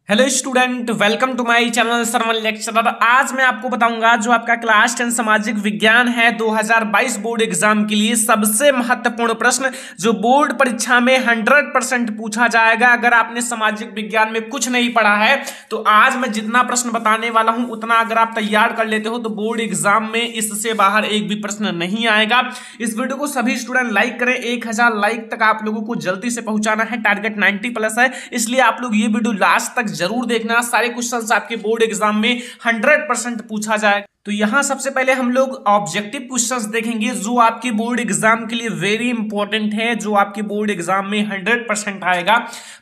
Hello student, welcome to my channel Sarman lecturer. आज मैं आपको बताऊंगा जो आपका क्लास 10 सामाजिक विज्ञान है 2022 बोर्ड एग्जाम के लिए सबसे महत्वपूर्ण प्रश्न जो बोर्ड परीक्षा में 100% पूछा जाएगा। अगर आपने सामाजिक विज्ञान में कुछ नहीं पढ़ा है तो आज मैं जितना प्रश्न बताने वाला हूं उतना अगर आप तैयार कर लेते हो तो बोर्ड एग्जाम में इससे बाहर एक भी प्रश्न नहीं आएगा। इस वीडियो को सभी स्टूडेंट लाइक करें। 1000 लाइक तक आप लोगों को जल्दी से पहुंचाना है। टारगेट 90+ है, इसलिए आप लोग ये वीडियो लास्ट तक जरूर देखना। सारे क्वेश्चंस आपके बोर्ड एग्जाम में 100% पूछा जाएगा। तो यहां सबसे पहले हम लोग ऑब्जेक्टिव क्वेश्चंस देखेंगे जो आपके बोर्ड एग्जाम के लिए वेरी इंपॉर्टेंट है, जो आपके बोर्ड एग्जाम में 100% आएगा।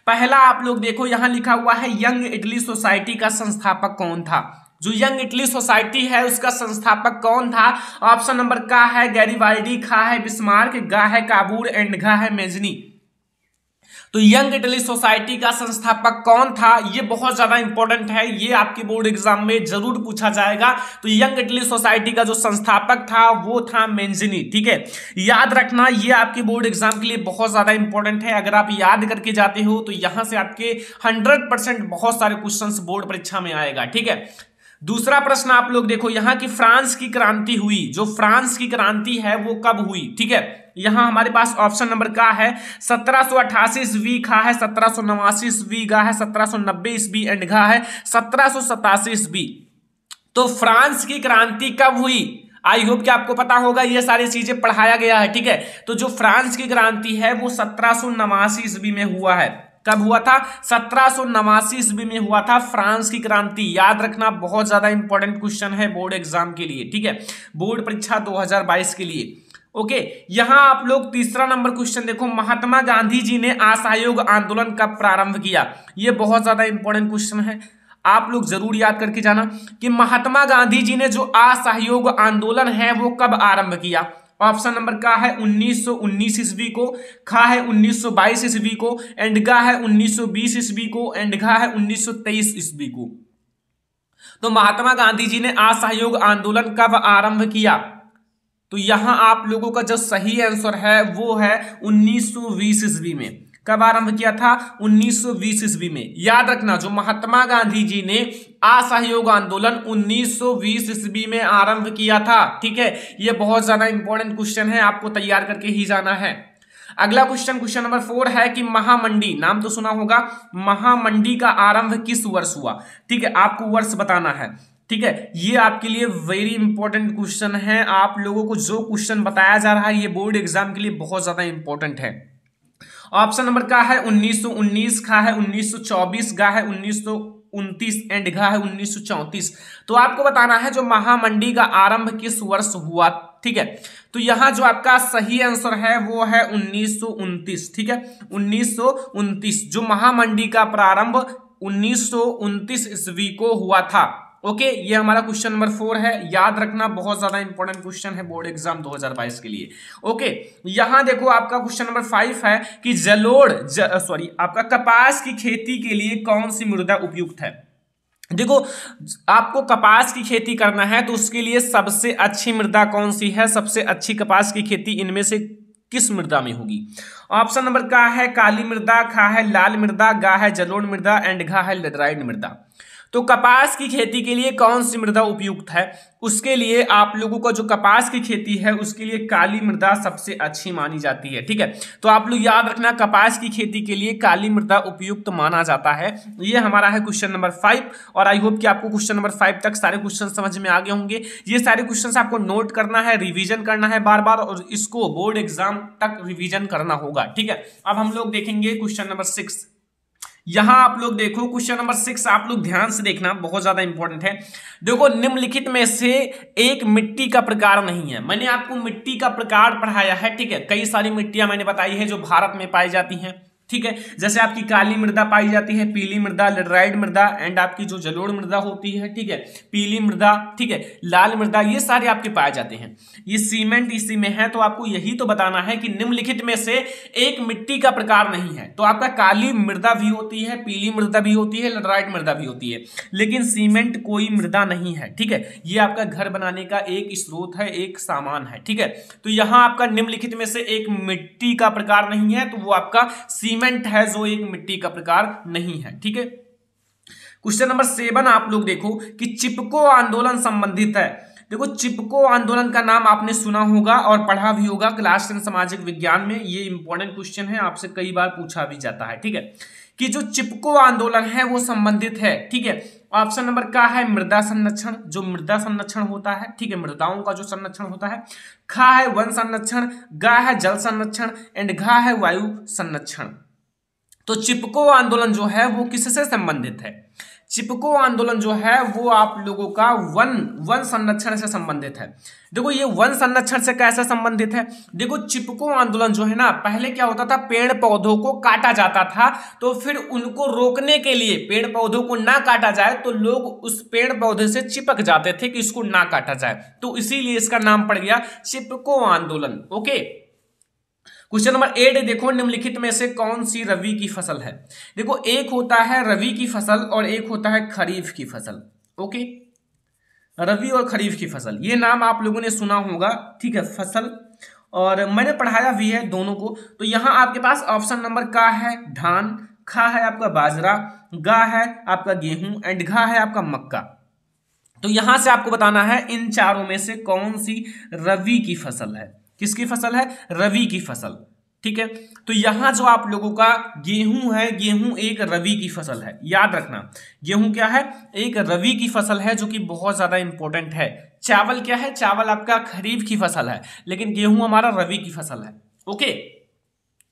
पहला आप लोग देखो, यहां लिखा हुआ है यंग इटली सोसाइटी का संस्थापक कौन था। जो यंग इटली सोसाइटी है उसका संस्थापक कौन था? ऑप्शन नंबर का है गैरिबाल्डी, खा है बिस्मार्क, गा है काबूर एंड घा है मेजनी। तो यंग इटली सोसाइटी का संस्थापक कौन था ये बहुत ज्यादा इंपॉर्टेंट है, ये आपके बोर्ड एग्जाम में जरूर पूछा जाएगा। तो यंग इटली सोसाइटी का जो संस्थापक था वो था मेंजिनी। ठीक है, याद रखना ये आपके बोर्ड एग्जाम के लिए बहुत ज्यादा इंपॉर्टेंट है। अगर आप याद करके जाते हो तो यहां से आपके 100% बहुत सारे क्वेश्चंस बोर्ड परीक्षा में आएगा। ठीक है, दूसरा प्रश्न आप लोग देखो, यहां की फ्रांस की क्रांति हुई, जो फ्रांस की क्रांति है वो कब हुई? ठीक है, यहां हमारे पास ऑप्शन नंबर का है 1788 ईस्वी, खा है 1789 ईस्वी, गा है 1790 ईस्वी एंड घा है 1787 ईस्वी। तो फ्रांस की क्रांति कब हुई? आई होप कि आपको पता होगा, ये सारी चीजें पढ़ाया गया है। ठीक है, तो जो फ्रांस की क्रांति है वो 1789 ईस्वी में हुआ है। कब हुआ था? 1789 ईस्वी में हुआ था फ्रांस की क्रांति। याद रखना, बहुत ज्यादा इंपॉर्टेंट क्वेश्चन है बोर्ड एग्जाम के लिए। ठीक है, बोर्ड परीक्षा 2022 के लिए। ओके, यहां आप लोग तीसरा नंबर क्वेश्चन देखो, महात्मा गांधी जी ने असहयोग आंदोलन कब प्रारंभ किया? ये बहुत ज्यादा इंपॉर्टेंट क्वेश्चन है, आप लोग जरूर याद करके जाना कि महात्मा गांधी जी ने जो असहयोग आंदोलन है वो कब आरंभ किया। ऑप्शन नंबर का है 1919 ईस्वी को, खा है 1922 ईस्वी को एंड गा है 1920 ईस्वी को एंड घा है 1923 ईस्वी को। तो महात्मा गांधी जी ने असहयोग आंदोलन कब आरंभ किया? तो यहां आप लोगों का जो सही आंसर है वो है 1920 ईस्वी में। कब आरंभ किया था? 1920 ईस्वी में। याद रखना, जो महात्मा गांधी जी ने असहयोग आंदोलन 1920 ईस्वी में आरंभ किया था। ठीक है, यह बहुत ज्यादा इंपॉर्टेंट क्वेश्चन है, आपको तैयार करके ही जाना है। अगला क्वेश्चन, क्वेश्चन नंबर 4 है कि महामंडी, नाम तो सुना होगा, महामंडी का आरंभ किस वर्ष हुआ? ठीक है, आपको वर्ष बताना है। ठीक है, ये आपके लिए वेरी इंपॉर्टेंट क्वेश्चन है। आप लोगों को जो क्वेश्चन बताया जा रहा है ये बोर्ड एग्जाम के लिए बहुत ज्यादा इंपॉर्टेंट है। ऑप्शन नंबर का है 1919, खा है 1924, गा है 1929 एंड घा है 1934। तो आपको बताना है जो महामंडी का आरंभ किस वर्ष हुआ। ठीक है, तो यहां जो आपका सही आंसर है वो है 1929। ठीक है, 1929, जो महामंडी का प्रारंभ 1929 ईस्वी को हुआ था। ओके, ये हमारा क्वेश्चन नंबर 4 है, याद रखना, बहुत ज्यादा इंपॉर्टेंट क्वेश्चन है बोर्ड एग्जाम 2022 के लिए। ओके, यहां देखो आपका क्वेश्चन नंबर 5 है कि आपका कपास की खेती के लिए कौन सी मृदा उपयुक्त है? देखो, आपको कपास की खेती करना है तो उसके लिए सबसे अच्छी मृदा कौन सी है? सबसे अच्छी कपास की खेती इनमें से किस मृदा में होगी? ऑप्शन नंबर का है काली मृदा, खा है लाल मृदा, गा है जलोढ़ मृदा एंड घा है लेटराइट मृदा। तो कपास की खेती के लिए कौन सी मृदा उपयुक्त है? उसके लिए आप लोगों को जो कपास की खेती है उसके लिए काली मृदा सबसे अच्छी मानी जाती है। ठीक है, तो आप लोग याद रखना, कपास की खेती के लिए काली मृदा उपयुक्त माना जाता है। ये हमारा है क्वेश्चन नंबर 5, और आई होप कि आपको क्वेश्चन नंबर 5 तक सारे क्वेश्चन समझ में आ गए होंगे। ये सारे क्वेश्चन आपको नोट करना है, रिविजन करना है बार बार, और इसको बोर्ड एग्जाम तक रिविजन करना होगा। ठीक है, अब हम लोग देखेंगे क्वेश्चन नंबर 6। यहां आप लोग देखो, क्वेश्चन नंबर 6 आप लोग ध्यान से देखना, बहुत ज्यादा इंपॉर्टेंट है। देखो, निम्नलिखित में से एक मिट्टी का प्रकार नहीं है। मैंने आपको मिट्टी का प्रकार पढ़ाया है। ठीक है, कई सारी मिट्टियां मैंने बताई है जो भारत में पाई जाती हैं। ठीक है, जैसे आपकी काली मृदा पाई जाती है, पीली मृदा, लेटराइट मृदा एंड आपकी जो जलोढ़ मृदा होती है, ठीक है, पीली मृदा, ठीक है, लाल मृदा, ये सारे आपके पाए जाते हैं। ये सीमेंट इसी में है, तो आपको यही तो बताना है कि निम्नलिखित में से एक मिट्टी का प्रकार नहीं है। तो आपका काली मृदा भी होती है, पीली मृदा भी होती है, लेटराइट मृदा भी होती है, लेकिन सीमेंट कोई मृदा नहीं है। ठीक है, ये आपका घर बनाने का एक स्रोत है, एक सामान है। ठीक है, तो यहां आपका निम्नलिखित में से एक मिट्टी का प्रकार नहीं है, तो वो आपका सीमेंट है जो एक मिट्टी का प्रकार नहीं है। ठीक है, क्वेश्चन नंबर 7 आप लोग देखो कि चिपको आंदोलन संबंधित है। देखो चिपको आंदोलन का नाम आपने सुना होगा और पढ़ा भी होगा क्लास 10 सामाजिक विज्ञान में। ये इंपॉर्टेंट क्वेश्चन है, आपसे कई बार पूछा भी जाता है। ठीक है, कि जो चिपको आंदोलन है वो संबंधित है। ठीक है, ऑप्शन नंबर का है मृदा संरक्षण, जो मृदा संरक्षण होता है। ठीक है, मृदाओं का जो संरक्षण होता है। खा है वन संरक्षण, गा है जल संरक्षण एंड घा है वायु संरक्षण। तो चिपको आंदोलन जो है वो किससे संबंधित है? चिपको आंदोलन जो है वो आप लोगों का वन संरक्षण से संबंधित है। देखो ये वन संरक्षण से कैसे संबंधित है? देखो चिपको आंदोलन जो है ना, पहले क्या होता था, पेड़ पौधों को काटा जाता था, तो फिर उनको रोकने के लिए, पेड़ पौधों को ना काटा जाए तो लोग उस पेड़ पौधे से चिपक जाते थे कि इसको ना काटा जाए, तो इसीलिए इसका नाम पड़ गया चिपको आंदोलन। ओके, क्वेश्चन नंबर 8 देखो, निम्नलिखित में से कौन सी रबी की फसल है? देखो एक होता है रबी की फसल और एक होता है खरीफ की फसल। ओके, रबी और खरीफ की फसल, ये नाम आप लोगों ने सुना होगा। ठीक है, फसल, और मैंने पढ़ाया भी है दोनों को। तो यहां आपके पास ऑप्शन नंबर का है धान, खा है आपका बाजरा, गा है आपका गेहूं एंड घा है आपका मक्का। तो यहां से आपको बताना है इन चारों में से कौन सी रबी की फसल है। किसकी फसल है? रबी की फसल। ठीक है, तो यहां जो आप लोगों का गेहूं है, गेहूं एक रबी की फसल है, याद रखना। गेहूं क्या है? एक रबी की फसल है, जो कि बहुत ज्यादा इंपॉर्टेंट है। चावल क्या है? चावल आपका खरीफ की फसल है, लेकिन गेहूं हमारा रबी की फसल है। ओके,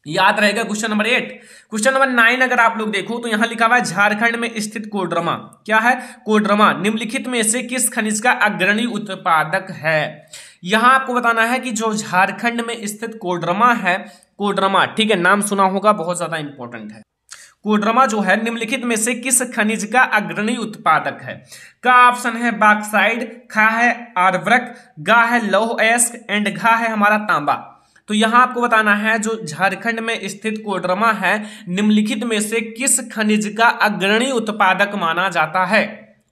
याद रहेगा। Question number 8। क्वेश्चन नंबर 9 अगर आप लोग देखो तो यहां लिखा हुआ है झारखंड में स्थित कोडरमा। क्या है? कोडरमा निम्नलिखित में से किस खनिज का अग्रणी उत्पादक है? यहां आपको बताना है कि जो झारखंड में स्थित कोडरमा है, कोडरमा, ठीक है, नाम सुना होगा, बहुत ज्यादा इंपॉर्टेंट है। कोडरमा जो है निम्नलिखित में से किस खनिज का अग्रणी उत्पादक है? का ऑप्शन है बॉक्साइड, खा है आर्द्रक, गा है लौह अयस्क एंड घा है हमारा तांबा। तो यहां आपको बताना है जो झारखंड में स्थित कोडरमा है, निम्नलिखित में से किस खनिज का अग्रणी उत्पादक माना जाता है।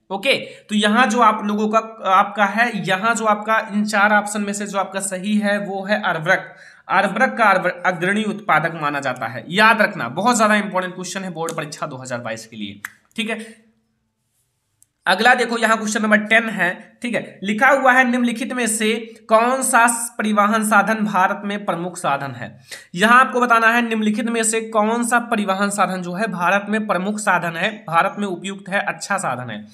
ओके, तो यहां जो आप लोगों का आपका है, यहां जो आपका इन 4 ऑप्शन में से जो आपका सही है वो है आर्द्रक। आर्द्रक का अग्रणी उत्पादक माना जाता है, याद रखना, बहुत ज्यादा इंपॉर्टेंट क्वेश्चन है बोर्ड परीक्षा 2022 के लिए। ठीक है, अगला देखो यहां क्वेश्चन नंबर 10 है। ठीक है, लिखा हुआ है निम्नलिखित में से कौन सा परिवहन साधन भारत में प्रमुख साधन है? यहां आपको बताना है निम्नलिखित में से कौन सा परिवहन साधन जो है भारत में प्रमुख साधन है, भारत में उपयुक्त है, अच्छा साधन है।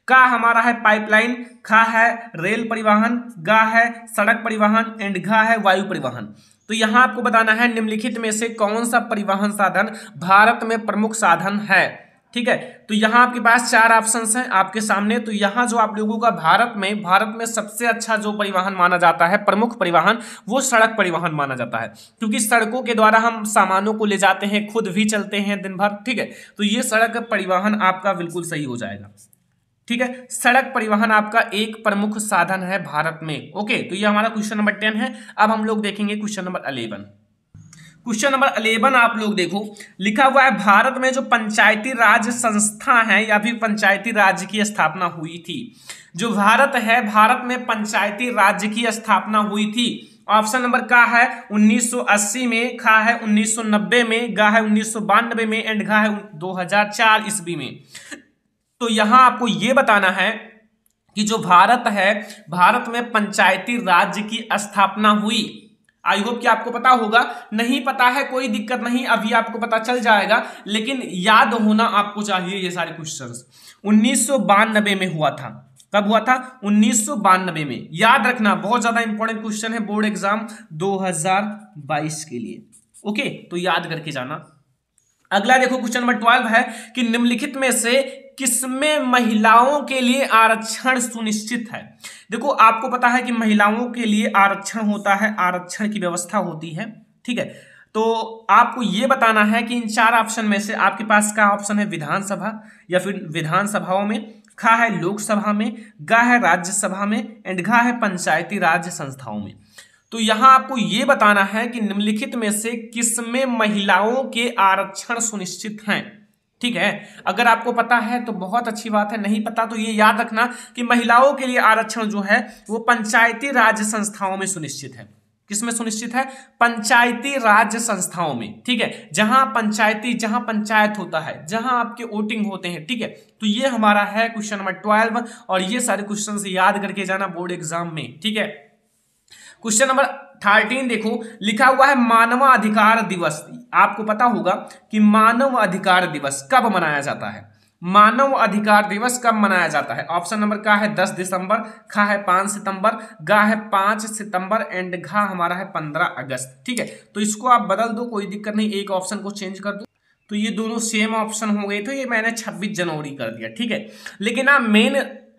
का हमारा है पाइपलाइन, खा है रेल परिवहन, गा है सड़क परिवहन एंड घा है वायु परिवहन। तो यहां आपको बताना है निम्नलिखित में से कौन सा परिवहन साधन भारत में प्रमुख साधन है। ठीक है, तो यहां आपके पास 4 ऑप्शंस हैं आपके सामने। तो यहां जो आप लोगों का भारत में सबसे अच्छा जो परिवहन माना जाता है, प्रमुख परिवहन, वो सड़क परिवहन माना जाता है, क्योंकि सड़कों के द्वारा हम सामानों को ले जाते हैं, खुद भी चलते हैं दिन भर। ठीक है, तो ये सड़क परिवहन आपका बिल्कुल सही हो जाएगा। ठीक है, सड़क परिवहन आपका एक प्रमुख साधन है भारत में। ओके, तो ये हमारा क्वेश्चन नंबर 10 है। अब हम लोग देखेंगे क्वेश्चन नंबर 11। क्वेश्चन नंबर 11 आप लोग देखो, लिखा हुआ है भारत में जो पंचायती राज संस्था है या फिर पंचायती राज्य की स्थापना हुई थी। जो भारत है, भारत में पंचायती राज्य की स्थापना हुई थी। ऑप्शन नंबर का है 1980 में, खा है 1990 में, गा है 1992 में एंड घा है 2004 ईस्वी में। तो यहां आपको यह बताना है कि जो भारत है, भारत में पंचायती राज्य की स्थापना हुई। आई होप कि आपको पता होगा, नहीं पता है कोई दिक्कत नहीं, अभी आपको पता चल जाएगा, लेकिन याद होना आपको चाहिए ये सारे क्वेश्चंस। 1992 में हुआ था। कब हुआ था? 1992 में, याद रखना, बहुत ज्यादा इंपॉर्टेंट क्वेश्चन है बोर्ड एग्जाम 2022 के लिए। ओके, तो याद करके जाना। अगला देखो क्वेश्चन नंबर 12 है कि निम्नलिखित में से किसमें महिलाओं के लिए आरक्षण सुनिश्चित है? देखो आपको पता है कि महिलाओं के लिए आरक्षण होता है, आरक्षण की व्यवस्था होती है। ठीक है, तो आपको यह बताना है कि इन 4 ऑप्शन में से आपके पास का ऑप्शन है विधानसभा या फिर विधानसभाओं में, खा है लोकसभा में, गा है राज्यसभा में एंड घा है पंचायती राज संस्थाओं में। तो यहां आपको यह बताना है कि निम्नलिखित में से किसमें महिलाओं के आरक्षण सुनिश्चित हैं। ठीक है, अगर आपको पता है तो बहुत अच्छी बात है, नहीं पता तो ये याद रखना कि महिलाओं के लिए आरक्षण जो है वो पंचायती राज संस्थाओं में सुनिश्चित है। किसमें सुनिश्चित है? पंचायती राज्य संस्थाओं में, ठीक है, जहां पंचायत होता है, जहां आपके वोटिंग होते हैं, ठीक है। तो ये हमारा है क्वेश्चन नंबर 12 और ये सारे क्वेश्चन याद करके जाना बोर्ड एग्जाम में, ठीक है। क्वेश्चन नंबर 13 देखो, लिखा हुआ है मानवाधिकार दिवस। आपको पता होगा कि मानव अधिकार दिवस कब मनाया जाता है? मानव अधिकार दिवस कब मनाया जाता है? ऑप्शन नंबर का है 10 दिसंबर, खा है 5 सितंबर, गा है 5 सितंबर एंड घा हमारा है 15 अगस्त, ठीक है। तो इसको आप बदल दो, कोई दिक्कत नहीं, एक ऑप्शन को चेंज कर दो। तो ये दोनों सेम ऑप्शन हो गए, तो ये मैंने 26 जनवरी कर दिया, ठीक है। लेकिन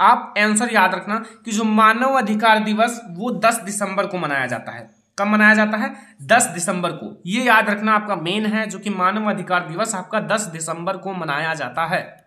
आप आंसर याद रखना कि जो मानव अधिकार दिवस वो 10 दिसंबर को मनाया जाता है। कब मनाया जाता है? 10 दिसंबर को। ये याद रखना आपका मेन है, जो कि मानव अधिकार दिवस आपका 10 दिसंबर को मनाया जाता है,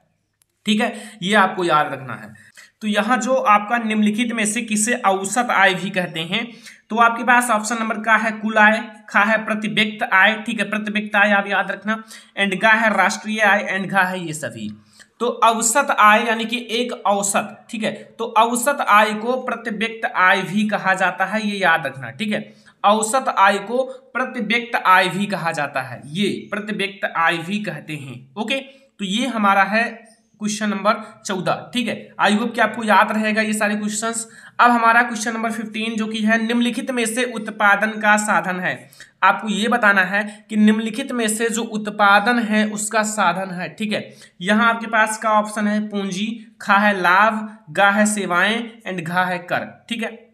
ठीक है। ये आपको याद रखना है। तो यहां जो आपका निम्नलिखित में से किसे औसत आय भी कहते हैं, तो आपके पास ऑप्शन नंबर का है कुल आय, खा है प्रति व्यक्ति आय, ठीक है, प्रति व्यक्ति आय आप याद रखना, एंड गा है राष्ट्रीय आय, एंड घा है ये सभी। तो औसत आय यानी कि एक औसत, ठीक है। तो औसत आय को प्रति व्यक्ति आय भी कहा जाता है, ये याद रखना, ठीक है। औसत आय को प्रति व्यक्ति आय भी कहा जाता है, ये प्रति व्यक्ति आय भी कहते हैं, ओके। तो ये हमारा है क्वेश्चन नंबर 14, ठीक है। आई होप कि आपको याद रहेगा ये सारे क्वेश्चंस। अब हमारा क्वेश्चन नंबर 15 जो कि है निम्नलिखित में से उत्पादन का साधन है। आपको ये बताना है कि निम्नलिखित में से जो उत्पादन है उसका साधन है, ठीक है। यहाँ आपके पास का ऑप्शन है पूंजी, खा है लाभ, गा है सेवाएं एंड घा है कर, ठीक है।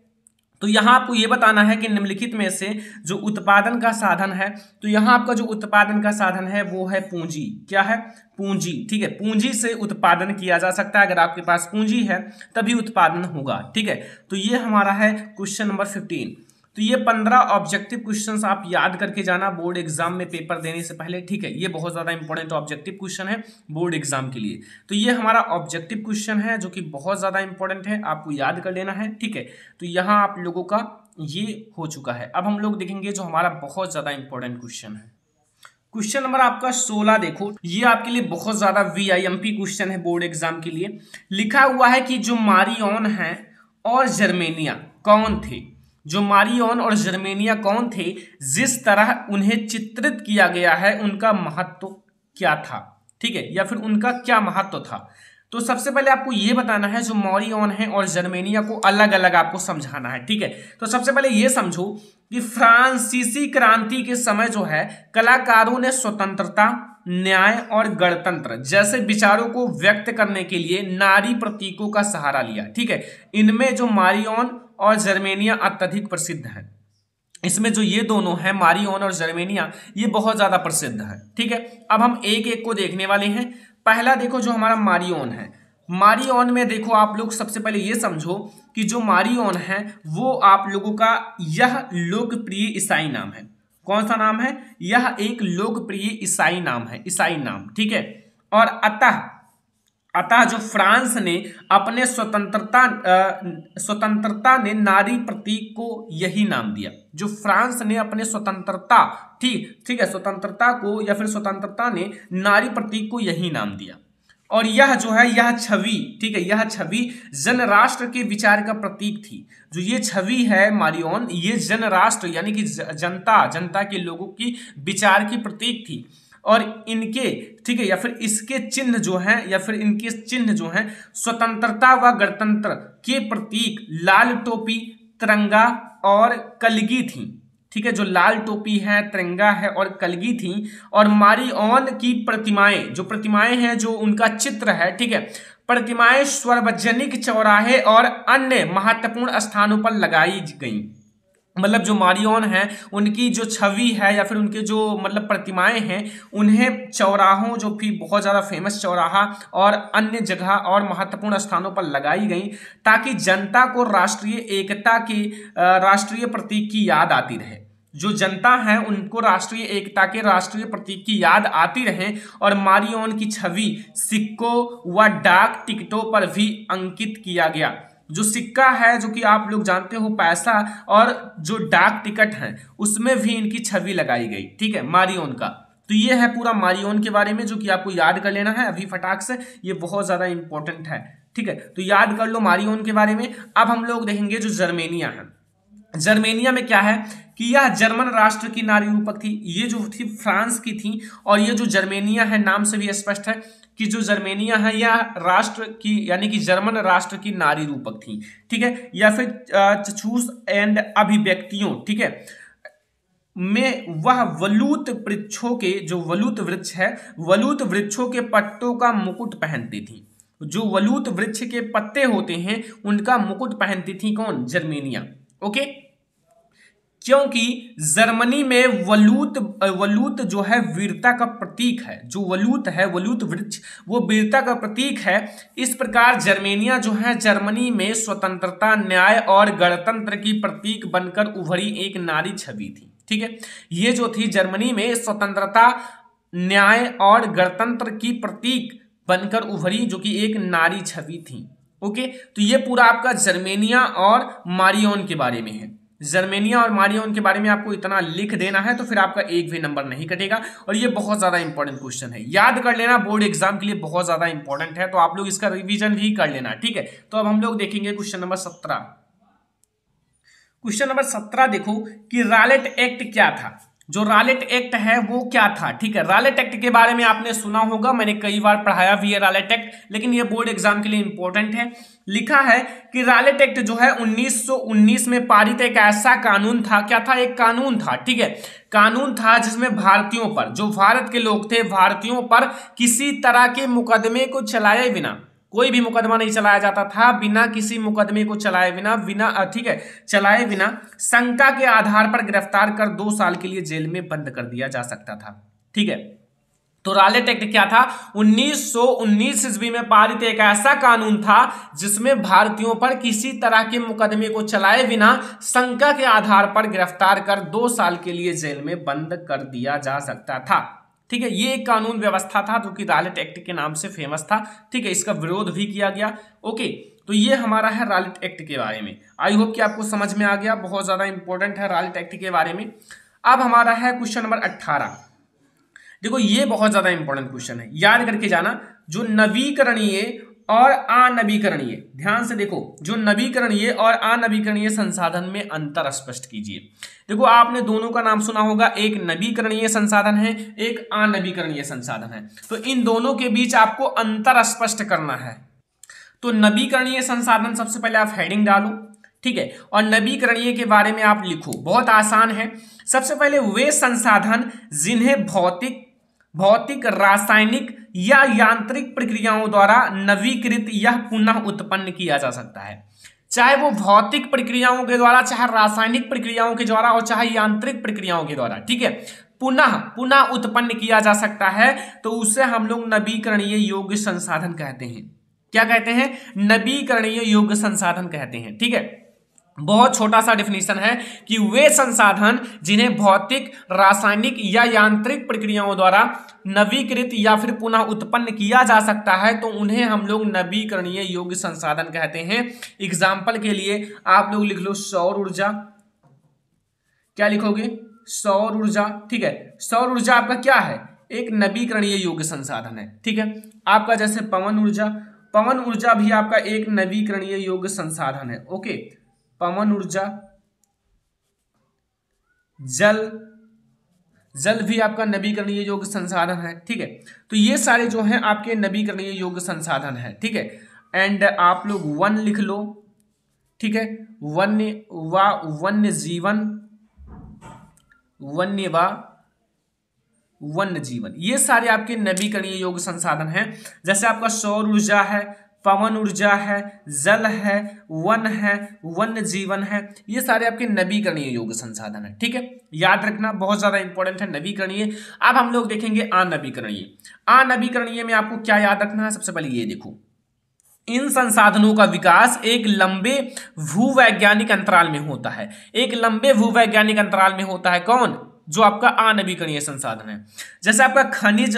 तो यहाँ आपको ये बताना है कि निम्नलिखित में से जो उत्पादन का साधन है, तो यहाँ आपका जो उत्पादन का साधन है वो है पूंजी। क्या है? पूंजी, ठीक है। पूंजी से उत्पादन किया जा सकता है, अगर आपके पास पूंजी है तभी उत्पादन होगा, ठीक है। तो ये हमारा है क्वेश्चन नंबर 15। तो ये 15 ऑब्जेक्टिव क्वेश्चंस आप याद करके जाना बोर्ड एग्जाम में पेपर देने से पहले, ठीक है। ये बहुत ज़्यादा इंपॉर्टेंट ऑब्जेक्टिव क्वेश्चन है बोर्ड एग्जाम के लिए। तो ये हमारा ऑब्जेक्टिव क्वेश्चन है जो कि बहुत ज़्यादा इंपॉर्टेंट है, आपको याद कर लेना है, ठीक है। तो यहाँ आप लोगों का ये हो चुका है। अब हम लोग देखेंगे जो हमारा बहुत ज़्यादा इंपॉर्टेंट क्वेश्चन है। क्वेश्चन नंबर आपका 16 देखो, ये आपके लिए बहुत ज़्यादा VIMP क्वेश्चन है बोर्ड एग्जाम के लिए। लिखा हुआ है कि जो मारियन है और जर्मेनिया कौन थे? जो मारियन और जर्मेनिया कौन थे, जिस तरह उन्हें चित्रित किया गया है उनका महत्व क्या था, ठीक है, या फिर उनका क्या महत्व था। तो सबसे पहले आपको ये बताना है जो मारियन है और जर्मेनिया को अलग अलग आपको समझाना है, ठीक है। तो सबसे पहले ये समझो कि फ्रांसीसी क्रांति के समय जो है कलाकारों ने स्वतंत्रता, न्याय और गणतंत्र जैसे विचारों को व्यक्त करने के लिए नारी प्रतीकों का सहारा लिया, ठीक है। इनमें जो मारियन और जर्मेनिया अत्यधिक प्रसिद्ध है। इसमें जो ये दोनों हैं मारियन और जर्मेनिया, ये बहुत ज्यादा प्रसिद्ध है, ठीक है। अब हम एक एक को देखने वाले हैं। पहला देखो जो हमारा मारियन है, मारियन में देखो आप लोग सबसे पहले ये समझो कि जो मारियन है वो आप लोगों का यह लोकप्रिय ईसाई नाम है। कौन सा नाम है? यह एक लोकप्रिय ईसाई नाम है, ईसाई नाम, ठीक है। और अतः जो फ्रांस ने अपने स्वतंत्रता ने नारी प्रतीक को यही नाम दिया। जो फ्रांस ने अपने स्वतंत्रता, ठीक है, स्वतंत्रता को या फिर स्वतंत्रता ने नारी प्रतीक को यही नाम दिया। और यह जो है यह छवि, ठीक है, यह छवि जनराष्ट्र के विचार का प्रतीक थी। जो ये छवि है मारियन, ये जनराष्ट्र यानी कि जनता के लोगों की विचार की प्रतीक थी। और इनके, ठीक है, या फिर इसके चिन्ह जो हैं, या फिर इनके चिन्ह जो हैं स्वतंत्रता व गणतंत्र के प्रतीक लाल टोपी, तिरंगा और कलगी थी, ठीक है। जो लाल टोपी है, तिरंगा है और कलगी थी। और मारियन की प्रतिमाएं, जो प्रतिमाएं हैं, जो उनका चित्र है, ठीक है, प्रतिमाएं सार्वजनिक चौराहे और अन्य महत्वपूर्ण स्थानों पर लगाई गई। मतलब जो मारियन है उनकी जो छवि है या फिर उनके जो मतलब प्रतिमाएं हैं, उन्हें चौराहों, जो भी बहुत ज़्यादा फेमस चौराहा और अन्य जगह और महत्वपूर्ण स्थानों पर लगाई गई, ताकि जनता को राष्ट्रीय एकता के राष्ट्रीय प्रतीक की याद आती रहे। जो जनता है उनको राष्ट्रीय एकता के राष्ट्रीय प्रतीक की याद आती रहे। और मारियन की छवि सिक्कों व डाक टिकटों पर भी अंकित किया गया। जो सिक्का है, जो कि आप लोग जानते हो पैसा, और जो डाक टिकट है उसमें भी इनकी छवि लगाई गई, ठीक है, मारियन का। तो ये है पूरा मारियन के बारे में, जो कि आपको याद कर लेना है अभी फटाक से, ये बहुत ज्यादा इंपॉर्टेंट है, ठीक है। तो याद कर लो मारियन के बारे में। अब हम लोग देखेंगे जो जर्मेनिया है। जर्मेनिया में क्या है कि यह जर्मन राष्ट्र की नारी रूपक थी, ये जो थी फ्रांस की थी, और ये जो जर्मेनिया है नाम से भी स्पष्ट है कि जो जर्मेनिया है यह राष्ट्र की यानी कि जर्मन राष्ट्र की नारी रूपक थी, ठीक है। या फिर चचूस एंड अभिव्यक्तियों, ठीक है, में वह वलूत वृक्षों के, जो वलूत वृक्ष है, वलूत वृक्षों के पत्तों का मुकुट पहनती थी। जो वलूत वृक्ष के पत्ते होते हैं उनका मुकुट पहनती थी कौन? जर्मेनिया। ओके, क्योंकि जर्मनी में वलूत जो है वीरता का प्रतीक है। जो वलूत है, वलूत वृक्ष, वो वीरता का प्रतीक है। इस प्रकार जर्मेनिया जो है जर्मनी में स्वतंत्रता, न्याय और गणतंत्र की प्रतीक बनकर उभरी एक नारी छवि थी, ठीक है। ये जो थी जर्मनी में स्वतंत्रता, न्याय और गणतंत्र की प्रतीक बनकर उभरी, जो कि एक नारी छवि थी। ओके, तो ये पूरा आपका जर्मेनिया और मारियोन के बारे में है। जर्मेनिया और मारियोन के बारे में आपको इतना लिख देना है, तो फिर आपका एक भी नंबर नहीं कटेगा। और ये बहुत ज्यादा इंपॉर्टेंट क्वेश्चन है, याद कर लेना, बोर्ड एग्जाम के लिए बहुत ज्यादा इंपॉर्टेंट है, तो आप लोग इसका रिवीजन भी कर लेना, ठीक है। तो अब हम लोग देखेंगे क्वेश्चन नंबर 17। क्वेश्चन नंबर 17 देखो कि रॉलेट एक्ट क्या था। जो रॉलेट एक्ट है वो क्या था, ठीक है। रॉलेट एक्ट के बारे में आपने सुना होगा, मैंने कई बार पढ़ाया भी है रॉलेट एक्ट, लेकिन ये बोर्ड एग्जाम के लिए इंपॉर्टेंट है। लिखा है कि रॉलेट एक्ट जो है 1919 में पारित एक ऐसा कानून था, क्या था? एक कानून था, ठीक है। कानून था जिसमें भारतीयों पर, जो भारत के लोग थे, भारतीयों पर किसी तरह के मुकदमे को चलाए बिना, कोई भी मुकदमा नहीं चलाया जाता था बिना किसी मुकदमे को चलाए बिना, ठीक है, चलाए बिना शंका के आधार पर गिरफ्तार कर 2 साल के लिए जेल में बंद कर दिया जा सकता था, ठीक है। तो रॉलेट एक्ट क्या था? 1919 ईस्वी में पारित एक ऐसा कानून था जिसमें भारतीयों पर किसी तरह के मुकदमे को चलाए बिना शंका के आधार पर गिरफ्तार कर 2 साल के लिए जेल में बंद कर दिया जा सकता था, ठीक है। ये एक कानून व्यवस्था था जो कि रॉलेट एक्ट के नाम से फेमस था, ठीक है। इसका विरोध भी किया गया। ओके, तो ये हमारा है रॉलेट एक्ट के बारे में। आई होप कि आपको समझ में आ गया, बहुत ज्यादा इंपॉर्टेंट है रॉलेट एक्ट के बारे में। अब हमारा है क्वेश्चन नंबर 18। देखो ये बहुत ज्यादा इंपॉर्टेंट क्वेश्चन है, याद करके जाना। जो नवीकरणीय और अनवीकरणीय, ध्यान से देखो, जो नवीकरणीय और अनवीकरणीय संसाधन में अंतर स्पष्ट कीजिए। देखो आपने दोनों का नाम सुना होगा, एक नवीकरणीय संसाधन है, एक अनवीकरणीय संसाधन है। तो इन दोनों के बीच आपको अंतर स्पष्ट करना है। तो नवीकरणीय संसाधन, सबसे पहले आप हेडिंग डालो, ठीक है, और नवीकरणीय के बारे में आप लिखो, बहुत आसान है। सबसे पहले वे संसाधन जिन्हें भौतिक, रासायनिक या यांत्रिक प्रक्रियाओं द्वारा नवीकृत या पुनः उत्पन्न किया जा सकता है। चाहे वो भौतिक प्रक्रियाओं के द्वारा, चाहे रासायनिक प्रक्रियाओं के द्वारा, और चाहे यांत्रिक प्रक्रियाओं के द्वारा, ठीक है, पुनः उत्पन्न किया जा सकता है, तो उसे हम लोग नवीकरणीय योग्य संसाधन कहते हैं। क्या कहते हैं? नवीकरणीय योग्य संसाधन कहते हैं, ठीक है। बहुत छोटा सा डेफिनेशन है कि वे संसाधन जिन्हें भौतिक, रासायनिक या यांत्रिक प्रक्रियाओं द्वारा नवीकृत या फिर पुनः उत्पन्न किया जा सकता है, तो उन्हें हम लोग नवीकरणीय योग्य संसाधन कहते हैं। एग्जाम्पल के लिए आप लोग लिख लो सौर ऊर्जा। क्या लिखोगे? सौर ऊर्जा, ठीक है। सौर ऊर्जा आपका क्या है? एक नवीकरणीय योग्य संसाधन है, ठीक है। आपका जैसे पवन ऊर्जा भी आपका एक नवीकरणीय योग्य संसाधन है। ओके, पवन ऊर्जा, जल भी आपका नवीकरणीय योग्य संसाधन है, ठीक है। तो ये सारे जो हैं आपके नवीकरणीय योग्य संसाधन है, ठीक है। एंड आप लोग वन लिख लो, ठीक है। वन्य जीवन, ये सारे आपके नवीकरणीय योग्य संसाधन हैं। जैसे आपका सौर ऊर्जा है, पवन ऊर्जा है, जल है, वन है, वन्य जीवन है, ये सारे आपके नवीकरणीय योग्य संसाधन है, ठीक है। याद रखना, बहुत ज्यादा इंपॉर्टेंट है नवीकरणीय। अब हम लोग देखेंगे अनवीकरणीय। अनवीकरणीय में आपको क्या याद रखना है? सबसे पहले ये देखो, इन संसाधनों का विकास एक लंबे भूवैज्ञानिक अंतराल में होता है। एक लंबे भूवैज्ञानिक अंतराल में होता है। कौन? जो आपका अनवीकरणीय संसाधन है। जैसे आपका खनिज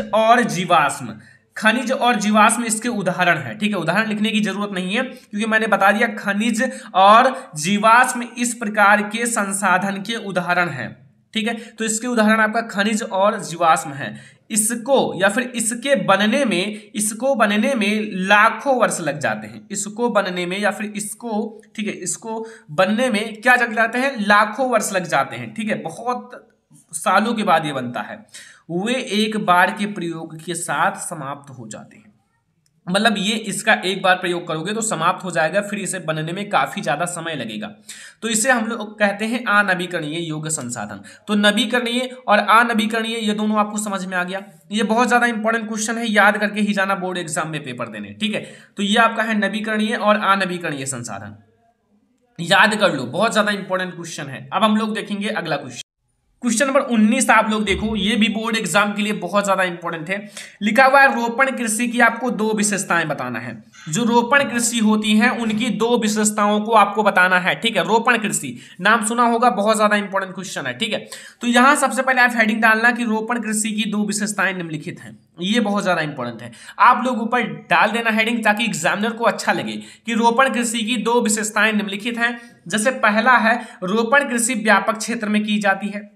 और जीवाश्म इसके उदाहरण है, ठीक है। उदाहरण लिखने की जरूरत नहीं है क्योंकि मैंने बता दिया खनिज और जीवाश्म इस प्रकार के संसाधन के उदाहरण हैं, ठीक है। तो इसके उदाहरण आपका खनिज और जीवाश्म है। इसको या फिर इसके बनने में, इसको बनने में लाखों वर्ष लग जाते हैं। इसको बनने में या फिर इसको, ठीक है, इसको बनने में क्या लग जाते हैं, लाखों वर्ष लग जाते हैं, ठीक है, बहुत सालों के बाद ये बनता है। वे एक बार के प्रयोग के साथ समाप्त हो जाते हैं। मतलब ये इसका एक बार प्रयोग करोगे तो समाप्त हो जाएगा, फिर इसे बनने में काफी ज्यादा समय लगेगा। तो इसे हम लोग कहते हैं अनवीकरणीय योग्य संसाधन। तो नवीकरणीय और अनवीकरणीय ये दोनों आपको समझ में आ गया। ये बहुत ज्यादा इंपॉर्टेंट क्वेश्चन है, याद करके ही जाना बोर्ड एग्जाम में पेपर देने, ठीक है। तो ये आपका है नवीकरणीय और अनवीकरणीय संसाधन, याद कर लो, बहुत ज्यादा इंपॉर्टेंट क्वेश्चन है। अब हम लोग देखेंगे अगला क्वेश्चन। क्वेश्चन नंबर 19 आप लोग देखो, ये भी बोर्ड एग्जाम के लिए बहुत ज्यादा इंपॉर्टेंट है। लिखा हुआ है रोपण कृषि की आपको 2 विशेषताएं बताना है। जो रोपण कृषि होती हैं उनकी 2 विशेषताओं को आपको बताना है, ठीक है। रोपण कृषि नाम सुना होगा, बहुत ज्यादा इंपॉर्टेंट क्वेश्चन है, ठीक है। तो यहां सबसे पहले आप हेडिंग डालना कि रोपण कृषि की 2 विशेषताएं निम्नलिखित हैं। ये बहुत ज्यादा इंपॉर्टेंट है, आप लोग ऊपर डाल देना हेडिंग, ताकि एग्जामिनर को अच्छा लगे कि रोपण कृषि की 2 विशेषताएं निम्नलिखित हैं। जैसे पहला है, रोपण कृषि व्यापक क्षेत्र में की जाती है।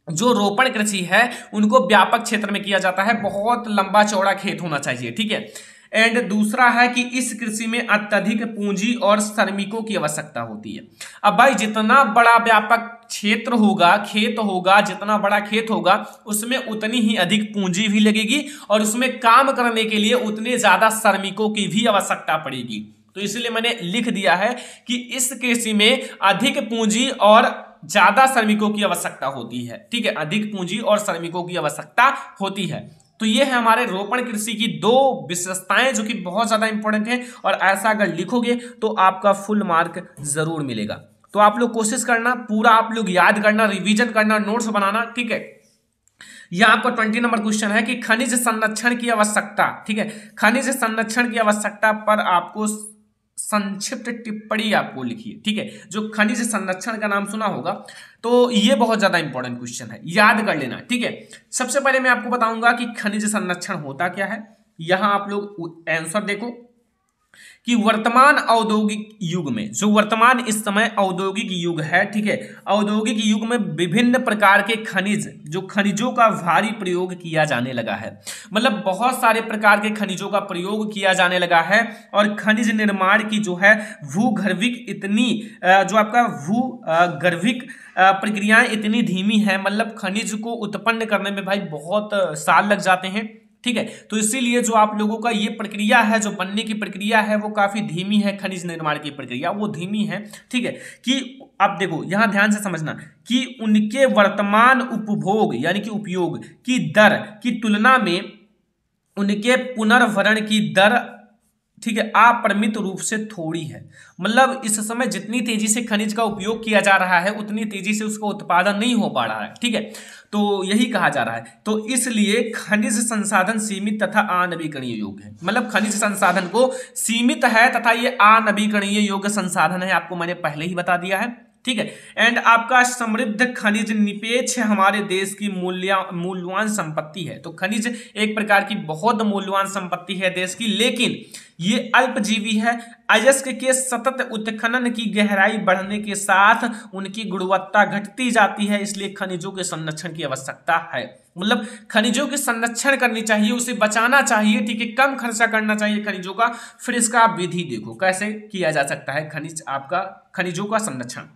जो रोपण कृषि है उनको व्यापक क्षेत्र में किया जाता है, बहुत लंबा चौड़ा खेत होना चाहिए, ठीक है। एंड दूसरा है कि इस कृषि में अत्यधिक पूंजी और श्रमिकों की आवश्यकता होती है। अब भाई जितना बड़ा व्यापक क्षेत्र होगा, खेत होगा, जितना बड़ा खेत होगा उसमें उतनी ही अधिक पूंजी भी लगेगी और उसमें काम करने के लिए उतने ज्यादा श्रमिकों की भी आवश्यकता पड़ेगी। तो इसलिए मैंने लिख दिया है कि इस कृषि में अधिक पूंजी और ज्यादा श्रमिकों की आवश्यकता होती है, ठीक है। अधिक पूंजी और श्रमिकों की आवश्यकता होती है। तो ये है हमारे रोपण कृषि की 2 विशेषताएं जो कि बहुत ज्यादा इंपॉर्टेंट है, और ऐसा अगर लिखोगे तो आपका फुल मार्क जरूर मिलेगा। तो आप लोग कोशिश करना, पूरा आप लोग याद करना, रिवीजन करना, नोट्स बनाना, ठीक है। यह आपको 20 नंबर क्वेश्चन है कि खनिज संरक्षण की आवश्यकता, ठीक है। खनिज संरक्षण की आवश्यकता पर आपको संक्षिप्त टिप्पणी आपको लिखिए, ठीक है। जो खनिज संरक्षण का नाम सुना होगा, तो ये बहुत ज्यादा इंपॉर्टेंट क्वेश्चन है, याद कर लेना, ठीक है। सबसे पहले मैं आपको बताऊंगा कि खनिज संरक्षण होता क्या है। यहां आप लोग आंसर देखो कि वर्तमान औद्योगिक युग में, जो वर्तमान इस समय औद्योगिक युग है, ठीक है, औद्योगिक युग में विभिन्न प्रकार के खनिज, जो खनिजों का भारी प्रयोग किया जाने लगा है। मतलब बहुत सारे प्रकार के खनिजों का प्रयोग किया जाने लगा है, और खनिज निर्माण की जो है भूगर्भिक इतनी जो आपका भूगर्भिक प्रक्रियाएं इतनी धीमी है, मतलब खनिज को उत्पन्न करने में भाई बहुत साल लग जाते हैं, ठीक है। तो इसीलिए जो आप लोगों का ये प्रक्रिया है, जो बनने की प्रक्रिया है, वो काफी धीमी है। खनिज निर्माण की प्रक्रिया वो धीमी है, ठीक है। कि अब देखो यहां ध्यान से समझना कि उनके वर्तमान उपभोग यानी कि उपयोग की दर की तुलना में उनके पुनर्भरण की दर, ठीक है, अपरिमित रूप से थोड़ी है। मतलब इस समय जितनी तेजी से खनिज का उपयोग किया जा रहा है उतनी तेजी से उसका उत्पादन नहीं हो पा रहा है, ठीक है। तो यही कहा जा रहा है। तो इसलिए खनिज संसाधन सीमित तथा अनवीकरणीय योग्य है। मतलब खनिज संसाधन को सीमित है तथा ये अनवीकरणीय योग्य संसाधन है, आपको मैंने पहले ही बता दिया है, ठीक है। एंड आपका समृद्ध खनिज निरपेक्ष हमारे देश की मूल्यवान संपत्ति है। तो खनिज एक प्रकार की बहुत मूल्यवान संपत्ति है देश की, लेकिन ये अल्पजीवी है। अयस्क के सतत उत्खनन की गहराई बढ़ने के साथ उनकी गुणवत्ता घटती जाती है, इसलिए खनिजों के संरक्षण की आवश्यकता है। मतलब खनिजों के संरक्षण करनी चाहिए, उसे बचाना चाहिए, ठीक है, कम खर्चा करना चाहिए खनिजों का। फिर इसका आप विधि देखो कैसे किया जा सकता है खनिजों का संरक्षण।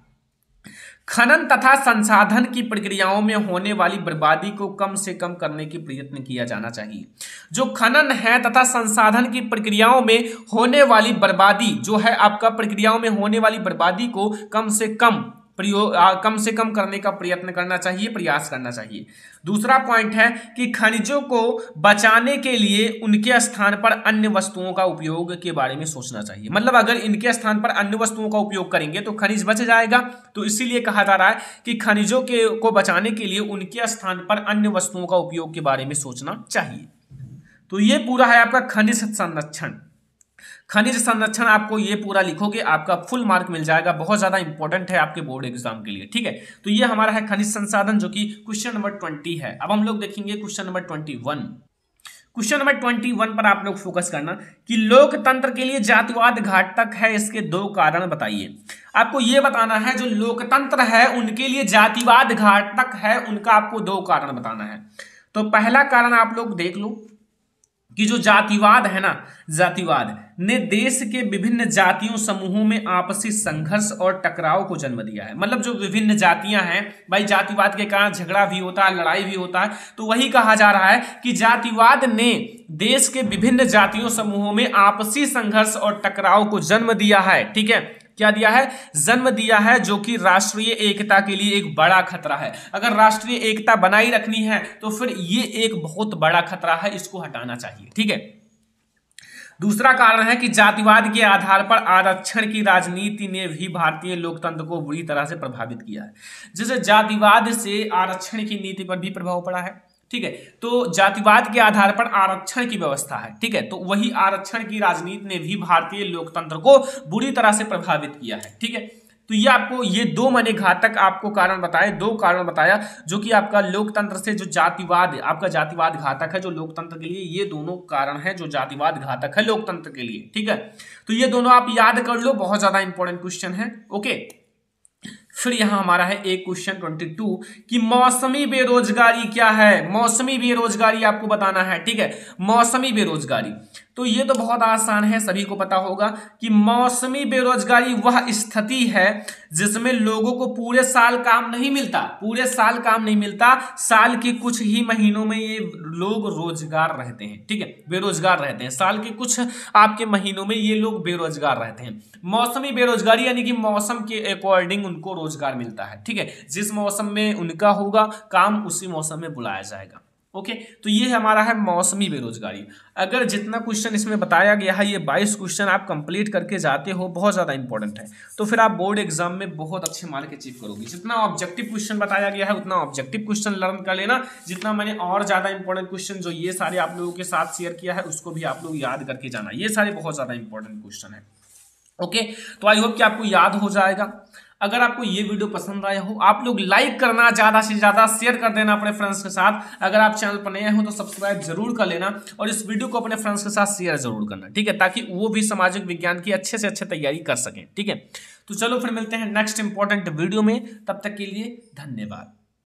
खनन तथा संसाधन की प्रक्रियाओं में होने वाली बर्बादी को कम से कम करने की प्रयत्न किया जाना चाहिए। जो खनन है तथा संसाधन की प्रक्रियाओं में होने वाली बर्बादी, जो है आपका प्रक्रियाओं में होने वाली बर्बादी को कम से कम करने का प्रयत्न करना चाहिए, प्रयास करना चाहिए। दूसरा पॉइंट है कि खनिजों को बचाने के लिए उनके स्थान पर अन्य वस्तुओं का उपयोग के बारे में सोचना चाहिए। मतलब अगर इनके स्थान पर अन्य वस्तुओं का उपयोग करेंगे तो खनिज बच जाएगा। तो इसीलिए कहा जा रहा है कि खनिजों को बचाने के लिए उनके स्थान पर अन्य वस्तुओं का उपयोग के बारे में सोचना चाहिए। तो ये पूरा है आपका खनिज संरक्षण। खनिज संरक्षण आपको ये पूरा लिखोगे, आपका फुल मार्क मिल जाएगा। बहुत ज्यादा इंपॉर्टेंट है आपके बोर्ड एग्जाम के लिए, ठीक है। तो ये हमारा है खनिज संसाधन, जो कि क्वेश्चन नंबर 20 है। अब हम लोग देखेंगे क्वेश्चन नंबर 21। क्वेश्चन नंबर 21 पर आप लोग फोकस करना कि लोकतंत्र के लिए जातिवाद घातक है, इसके 2 कारण बताइए। आपको यह बताना है जो लोकतंत्र है उनके लिए जातिवाद घातक है, उनका आपको 2 कारण बताना है। तो पहला कारण आप लोग देख लो कि जो जातिवाद है ना, जातिवाद ने देश के विभिन्न जातियों समूहों में आपसी संघर्ष और टकराव को जन्म दिया है। मतलब जो विभिन्न जातियां हैं भाई, जातिवाद के कारण झगड़ा भी होता है, लड़ाई भी होता है, तो वही कहा जा रहा है कि जातिवाद ने देश के विभिन्न जातियों समूहों में आपसी संघर्ष और टकराव को जन्म दिया है। ठीक है, क्या दिया है? जन्म दिया है, जो कि राष्ट्रीय एकता के लिए एक बड़ा खतरा है। अगर राष्ट्रीय एकता बनाई रखनी है तो फिर ये एक बहुत बड़ा खतरा है, इसको हटाना चाहिए। ठीक है, दूसरा कारण है कि जातिवाद के आधार पर आरक्षण की राजनीति ने भी भारतीय लोकतंत्र को बुरी तरह से प्रभावित किया है। जैसे जातिवाद से आरक्षण की नीति पर भी प्रभाव पड़ा है। ठीक है, तो जातिवाद के आधार पर आरक्षण की व्यवस्था है। ठीक है, तो वही आरक्षण की राजनीति ने भी भारतीय लोकतंत्र को बुरी तरह से प्रभावित किया है। ठीक है, तो ये आपको ये 2 मैंने घातक आपको कारण बताए, 2 कारण बताया जो कि आपका लोकतंत्र से जो जातिवाद, आपका जातिवाद घातक है जो लोकतंत्र के लिए, ये दोनों कारण है जो जातिवाद घातक है लोकतंत्र के लिए। ठीक है, तो ये दोनों आप याद कर लो, बहुत ज्यादा इंपॉर्टेंट क्वेश्चन है। ओके, फिर यहां हमारा है एक क्वेश्चन 22 कि मौसमी बेरोजगारी क्या है। मौसमी बेरोजगारी आपको बताना है। ठीक है, मौसमी बेरोजगारी, तो ये तो बहुत आसान है, सभी को पता होगा कि मौसमी बेरोजगारी वह स्थिति है जिसमें लोगों को पूरे साल काम नहीं मिलता। पूरे साल काम नहीं मिलता, साल के कुछ ही महीनों में ये लोग रोजगार रहते हैं। ठीक है, बेरोजगार रहते हैं, साल के कुछ आपके महीनों में ये लोग बेरोजगार रहते हैं। मौसमी बेरोजगारी यानी कि मौसम के अकॉर्डिंग उनको रोजगार मिलता है। ठीक है, जिस मौसम में उनका होगा काम उसी मौसम में बुलाया जाएगा। ओके, तो ये हमारा है मौसमी बेरोजगारी। अगर जितना क्वेश्चन इसमें बताया गया है, ये 22 क्वेश्चन आप कंप्लीट करके जाते हो, बहुत ज़्यादा इंपॉर्टेंट है, तो फिर आप बोर्ड एग्जाम में बहुत अच्छे मार्क अचीव करोगे। जितना ऑब्जेक्टिव क्वेश्चन बताया गया है उतना ऑब्जेक्टिव क्वेश्चन लर्न कर लेना। जितना मैंने और ज़्यादा इंपॉर्टेंट क्वेश्चन जो ये सारे आप लोगों के साथ शेयर किया है उसको भी आप लोग याद करके जाना। ये सारे बहुत ज़्यादा इंपॉर्टेंट क्वेश्चन है। ओके, तो आई होप कि आपको याद हो जाएगा। अगर आपको ये वीडियो पसंद आया हो, आप लोग लाइक करना, ज़्यादा से ज़्यादा शेयर कर देना अपने फ्रेंड्स के साथ। अगर आप चैनल पर नए हो तो सब्सक्राइब जरूर कर लेना और इस वीडियो को अपने फ्रेंड्स के साथ शेयर जरूर करना। ठीक है, ताकि वो भी सामाजिक विज्ञान की अच्छे से अच्छे तैयारी कर सकें। ठीक है, तो चलो फिर मिलते हैं नेक्स्ट इंपॉर्टेंट वीडियो में, तब तक के लिए धन्यवाद।